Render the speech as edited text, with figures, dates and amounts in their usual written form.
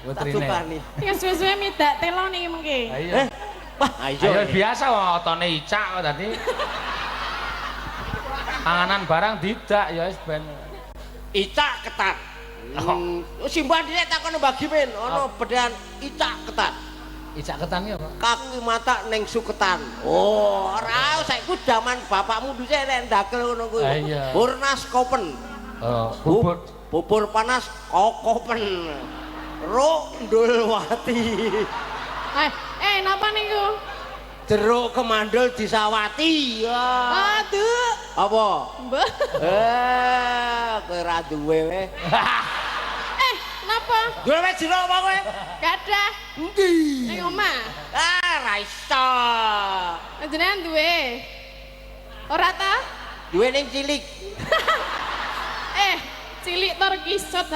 Putrine. Iki suwe-suwe midak telo niki mengke. Ayo. Wah, Ayo biasa wong otone icak kok tadi. Panganan barang tidak ya wis ben. Icak ketan. Simbah dhisik takon bagi men, ana bedhan icak ketan. Icak ketan ki apa? Kaki mata ning suketan. Oh, ora saiki jaman bapakmu dhisik nek ndakel ngono kuwi. Burnas kopen. Oh, bubur panas kokopen. Ro ndulwati. Napa niku? Jeruk kemandul disawati. Aduh. Apa? Mbah. Kowe ra duwe we. Napa? Duwe we jeruk apa kowe? Gadah. Endi? Ning omah. Ra iso. Jenengan duwe. Ora ta? Duwe ning cilik. Cilik tor kisut.